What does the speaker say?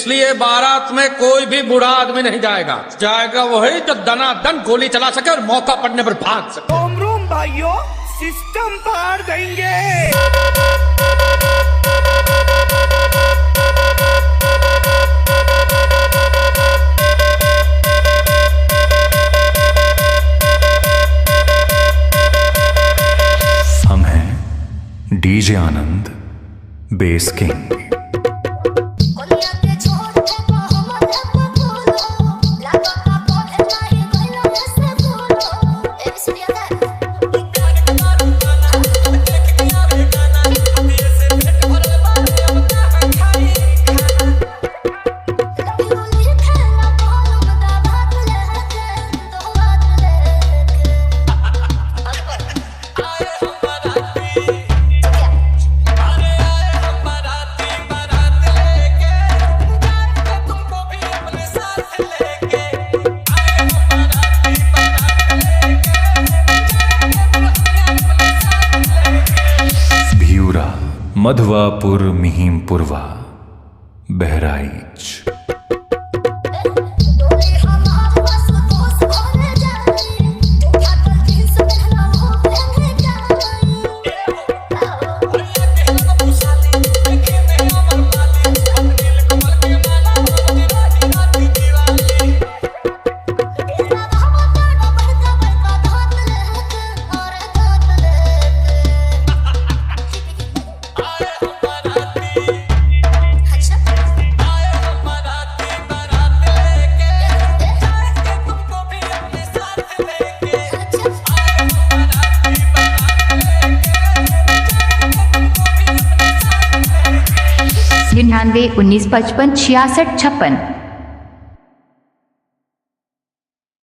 इसलिए बारात में कोई भी बूढ़ा आदमी नहीं जाएगा। जाएगा वही जो दनादन गोली चला सके और मौका पड़ने पर भाग सके। होम रूम भाइयों, सिस्टम पार देंगे। हम हैं डीजे आनंद बेस किंग। मधवापुर मिहिमपुरवा बहराइच। $99 19 55 66 56।